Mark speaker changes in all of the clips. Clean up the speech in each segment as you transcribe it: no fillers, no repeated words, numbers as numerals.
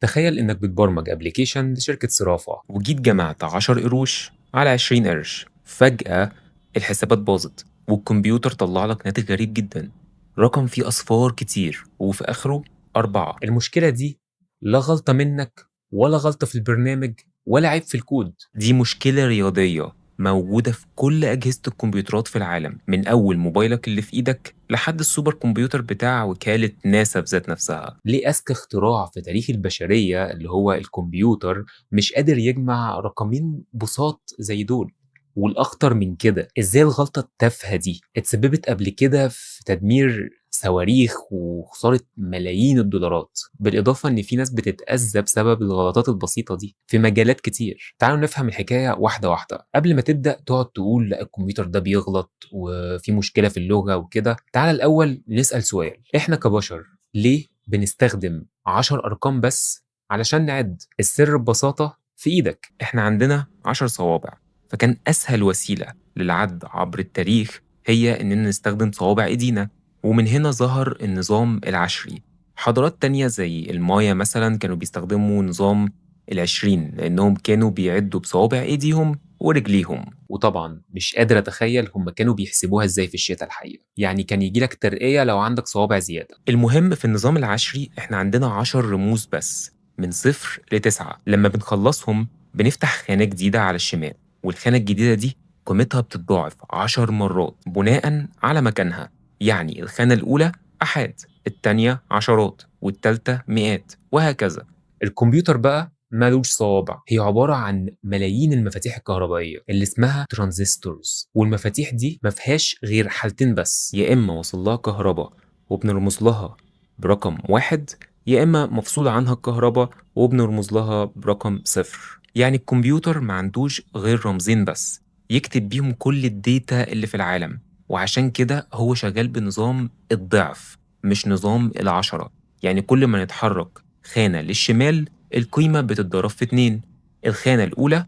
Speaker 1: تخيل إنك بتبرمج أبليكيشن لشركة صرافة.
Speaker 2: وجيت جمعت 10 قروش على 20 قرش. فجأة الحسابات باظت والكمبيوتر طلع لك ناتج غريب جدا، رقم فيه أصفار كتير وفي آخره 4.
Speaker 1: المشكلة دي لا غلطة منك ولا غلطة في البرنامج ولا عيب في الكود.
Speaker 2: دي مشكلة رياضية موجودة في كل أجهزة الكمبيوترات في العالم، من أول موبايلك اللي في إيدك لحد السوبر كمبيوتر بتاع وكالة ناسا بذات نفسها.
Speaker 1: ليه أذكى اختراع في تاريخ البشرية اللي هو الكمبيوتر مش قادر يجمع رقمين بساط زي دول؟ والأخطر من كده إزاي الغلطة التافهة دي اتسببت قبل كده في تدمير صواريخ وخسارة ملايين الدولارات، بالإضافة إن في ناس بتتأذى بسبب الغلطات البسيطة دي في مجالات كتير. تعالوا نفهم الحكاية واحدة واحدة قبل ما تبدأ تقعد تقول لا الكمبيوتر ده بيغلط وفي مشكلة في اللغة وكده. تعال الأول نسأل سؤال، إحنا كبشر ليه بنستخدم 10 أرقام بس علشان نعد؟ السر ببساطة في إيدك.
Speaker 2: إحنا عندنا 10 صوابع، فكان أسهل وسيلة للعد عبر التاريخ هي إننا نستخدم صوابع إيدينا، ومن هنا ظهر النظام العشري. حضارات تانية زي المايا مثلا كانوا بيستخدموا نظام ال20 لأنهم كانوا بيعدوا بصوابع إيديهم ورجليهم.
Speaker 1: وطبعا مش قادر أتخيل هم كانوا بيحسبوها إزاي في الشتاء الحقيقة، يعني كان يجيلك ترقية لو عندك صوابع زيادة.
Speaker 2: المهم في النظام العشري إحنا عندنا 10 رموز بس من 0 ل9. لما بنخلصهم بنفتح خانة جديدة على الشمال، والخانة الجديدة دي قيمتها بتتضاعف 10 مرات بناء على مكانها. يعني الخانة الأولى أحاد، التانية عشرات، والتالتة مئات، وهكذا.
Speaker 1: الكمبيوتر بقى مالوش صوابع، هي عبارة عن ملايين المفاتيح الكهربائية اللي اسمها ترانزستورز، والمفاتيح دي ما فيهاش غير حالتين بس.
Speaker 2: يا إما وصل لها كهرباء وبنرمز لها برقم 1، يا إما مفصول عنها الكهرباء وبنرمز لها برقم 0. يعني الكمبيوتر ما عندوش غير رمزين بس يكتب بيهم كل الداتا اللي في العالم، وعشان كده هو شغال بنظام الضعف مش نظام العشرة. يعني كل ما نتحرك خانة للشمال القيمة بتتضرب في 2. الخانة الأولى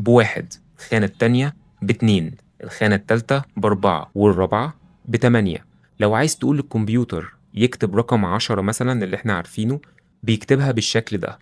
Speaker 2: ب1، الخانة التانية ب2، الخانة التالتة ب4، والرابعة ب8. لو عايز تقول للكمبيوتر يكتب رقم 10 مثلا اللي احنا عارفينه، بيكتبها بالشكل ده.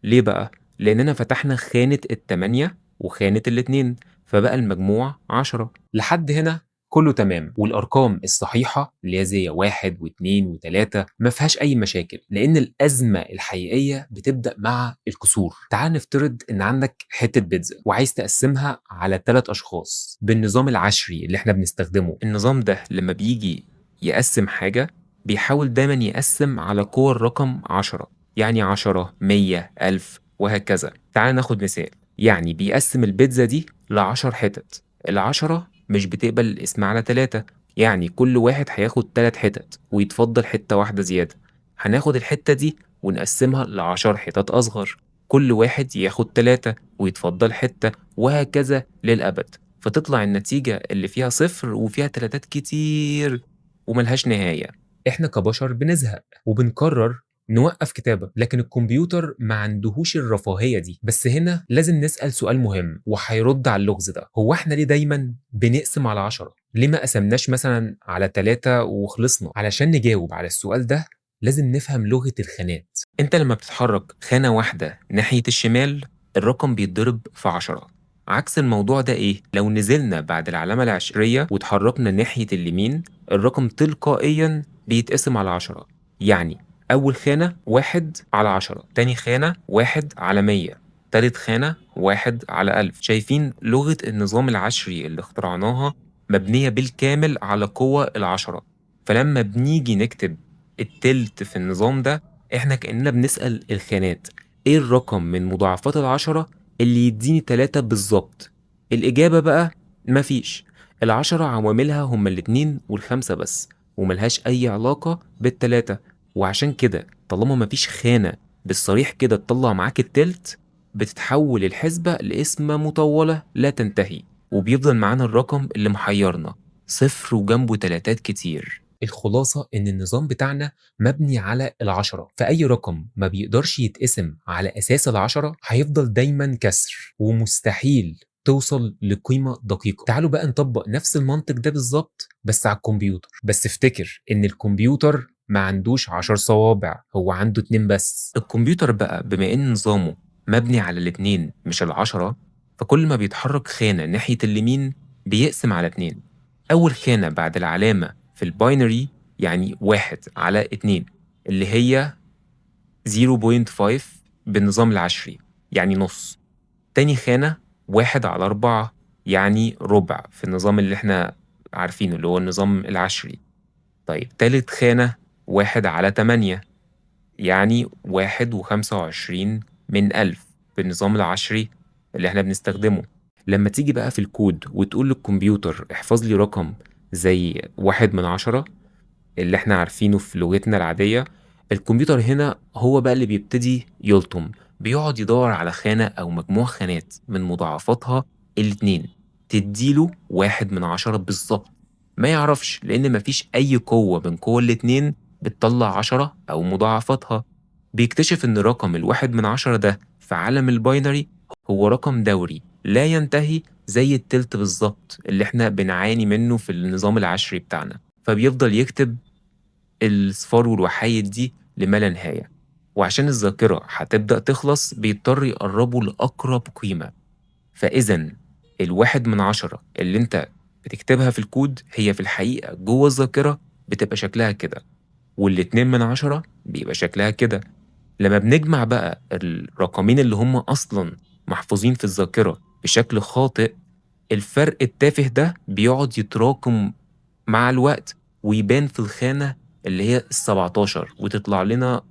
Speaker 2: ليه بقى؟ لأننا فتحنا خانة ال8 وخانة ال2، فبقى المجموع 10.
Speaker 1: لحد هنا كله تمام، والأرقام الصحيحة اللي هي زي واحد واثنين وتلاتة ما فيهاش أي مشاكل، لأن الأزمة الحقيقية بتبدأ مع الكسور. تعال نفترض إن عندك حتة بيتزا وعايز تقسمها على 3 أشخاص بالنظام العشري اللي إحنا بنستخدمه.
Speaker 2: النظام ده لما بيجي يقسم حاجة بيحاول دايما يقسم على قوة الرقم 10، يعني 10، 100، 1000، وهكذا. تعال ناخد مثال، يعني بيقسم البيتزا دي ل10 حتت. ال10 مش بتقبل القسم على 3، يعني كل واحد هياخد 3 حتت ويتفضل حتة واحدة زيادة. هناخد الحتة دي ونقسمها ل10 حتت أصغر، كل واحد ياخد 3 ويتفضل حتة، وهكذا للأبد. فتطلع النتيجة اللي فيها 0 وفيها تلاتات كتير وملهاش نهاية.
Speaker 1: إحنا كبشر بنزهق وبنقرر نوقف كتابة، لكن الكمبيوتر ما عندهوش الرفاهية دي. بس هنا لازم نسأل سؤال مهم وهيرد على اللغز ده، هو إحنا ليه دايما بنقسم على 10؟ ليه ما قسمناش مثلا على 3 وخلصنا؟ علشان نجاوب على السؤال ده لازم نفهم لغة الخانات.
Speaker 2: انت لما بتتحرك خانة واحدة ناحية الشمال الرقم بيتضرب في 10. عكس الموضوع ده ايه؟ لو نزلنا بعد العلامة العشرية وتحركنا ناحية اليمين الرقم تلقائيا بيتقسم على 10. يعني أول خانة 1/10، تاني خانة 1/100، تالت خانة 1/1000. شايفين لغة النظام العشري اللي اخترعناها مبنية بالكامل على قوة ال10. فلما بنيجي نكتب التلت في النظام ده إحنا كأننا بنسأل الخانات إيه الرقم من مضاعفات ال10 اللي يديني 3 بالظبط. الإجابة بقى مفيش. ال10 عواملها هما الاتنين والخمسة بس، وملهاش أي علاقة بالتلاتة. وعشان كده طالما مفيش خانة بالصريح كده تطلع معاك التلت، بتتحول الحسبة لقسمة مطولة لا تنتهي، وبيفضل معانا الرقم اللي محيرنا، 0 وجنبه تلاتات كتير.
Speaker 1: الخلاصة إن النظام بتاعنا مبني على ال10، فأي رقم ما بيقدرش يتقسم على أساس ال10 هيفضل دايما كسر ومستحيل توصل لقيمة دقيقة. تعالوا بقى نطبق نفس المنطق ده بالظبط بس على الكمبيوتر، بس افتكر إن الكمبيوتر ما عندوش 10 صوابع، هو عنده 2 بس.
Speaker 2: الكمبيوتر بقى بما إن نظامه مبني على الاتنين مش ال10، فكل ما بيتحرك خانة ناحية اليمين بيقسم على 2. أول خانة بعد العلامة في الباينري يعني 1/2 اللي هي 0.5 بالنظام العشري يعني نص. تاني خانة 1/4 يعني ربع في النظام اللي احنا عارفينه اللي هو النظام العشري. طيب تالت خانة 1/8 يعني 1.25 بالنظام العشري اللي احنا بنستخدمه. لما تيجي بقى في الكود وتقول للكمبيوتر احفظ لي رقم زي 1/10 اللي احنا عارفينه في لغتنا العادية، الكمبيوتر هنا هو بقى اللي بيبتدي يلطم، بيقعد يدور على خانة أو مجموع خانات من مضاعفاتها الاتنين تديله 1/10 بالظبط. ما يعرفش لأن مفيش أي قوة من قوة الاتنين بتطلع 10 أو مضاعفاتها. بيكتشف إن رقم 1/10 ده في عالم الباينري هو رقم دوري لا ينتهي زي التلت بالظبط اللي احنا بنعاني منه في النظام العشري بتاعنا، فبيفضل يكتب الصفار والوحايد دي لما لا نهاية. وعشان الذاكرة هتبدأ تخلص بيضطر يقربوا لأقرب قيمة. فإذا 1/10 اللي انت بتكتبها في الكود هي في الحقيقة جوه الذاكرة بتبقى شكلها كده، وال2/10 بيبقى شكلها كده. لما بنجمع بقى الرقمين اللي هم أصلا محفوظين في الذاكرة بشكل خاطئ، الفرق التافه ده بيقعد يتراكم مع الوقت ويبان في الخانة اللي هي ال17 وتطلع لنا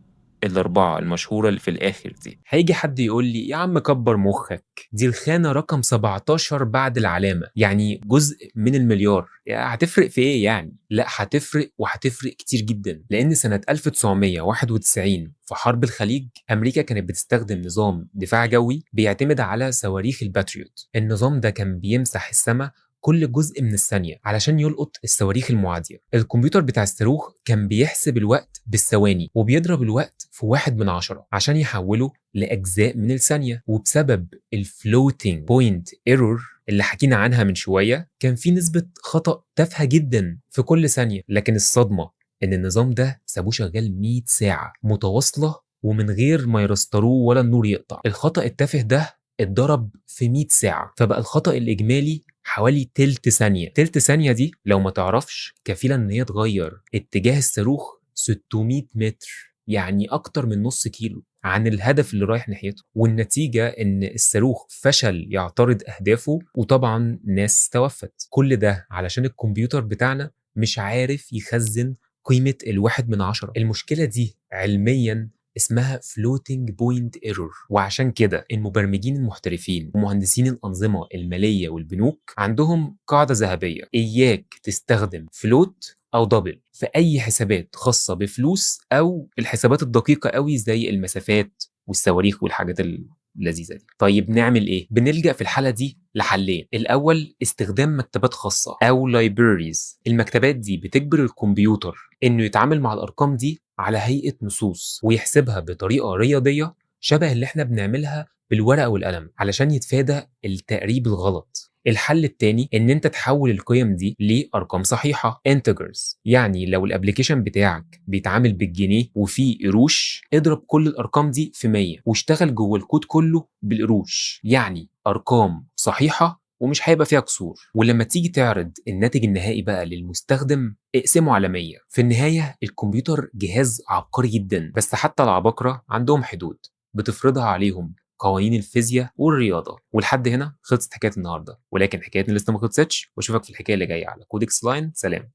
Speaker 2: ال4 المشهورة اللي في الآخر دي.
Speaker 1: هيجي حد يقول لي يا عم كبر مخك، دي الخانة رقم 17 بعد العلامة، يعني جزء من المليار، يعني هتفرق في ايه يعني؟ لا هتفرق، وهتفرق كتير جدا، لان سنة 1991 في حرب الخليج امريكا كانت بتستخدم نظام دفاع جوي بيعتمد على صواريخ الباتريوت. النظام ده كان بيمسح السماء كل جزء من الثانية علشان يلقط الصواريخ المعادية. الكمبيوتر بتاع الصاروخ كان بيحسب الوقت بالثواني وبيضرب الوقت في 1/10 عشان يحوله لأجزاء من الثانية. وبسبب الفلوتينج بوينت ايرور اللي حكينا عنها من شوية كان في نسبة خطأ تافهة جدا في كل ثانية. لكن الصدمة إن النظام ده سابوه شغال 100 ساعة متواصلة ومن غير ما يرستروه ولا النور يقطع. الخطأ التافه ده اتضرب في 100 ساعة، فبقى الخطأ الإجمالي حوالي تلت ثانية. تلت ثانية دي لو ما تعرفش كفيلة إن هي تغير اتجاه الصاروخ 600 متر، يعني أكتر من نص كيلو عن الهدف اللي رايح ناحيته. والنتيجة إن الصاروخ فشل يعترض أهدافه، وطبعا ناس توفت. كل ده علشان الكمبيوتر بتاعنا مش عارف يخزن قيمة 1/10. المشكلة دي علميا اسمها floating point error. وعشان كده المبرمجين المحترفين ومهندسين الأنظمة المالية والبنوك عندهم قاعدة ذهبية: إياك تستخدم float أو دبل في أي حسابات خاصة بفلوس أو الحسابات الدقيقة قوي زي المسافات والصواريخ والحاجات اللذيذة دي. طيب نعمل إيه؟ بنلجأ في الحالة دي لحلين. الأول استخدام مكتبات خاصة أو libraries. المكتبات دي بتجبر الكمبيوتر إنه يتعامل مع الأرقام دي على هيئة نصوص ويحسبها بطريقة رياضية شبه اللي احنا بنعملها بالورقة والقلم علشان يتفادى التقريب الغلط. الحل التاني ان انت تحول القيم دي لارقام صحيحة integers. يعني لو الابليكيشن بتاعك بيتعامل بالجنيه وفيه قروش، اضرب كل الارقام دي في 100 واشتغل جوه الكود كله بالقروش، يعني ارقام صحيحة ومش هيبقى فيها كسور. ولما تيجي تعرض الناتج النهائي بقى للمستخدم اقسمه على 100. في النهاية الكمبيوتر جهاز عبقري جدا، بس حتى العباقرة عندهم حدود بتفرضها عليهم قوانين الفيزياء والرياضة. ولحد هنا خلصت حكاية النهاردة، ولكن حكايتنا لسه ما خلصتش، واشوفك في الحكاية اللي جاية على كودكس لاين. سلام.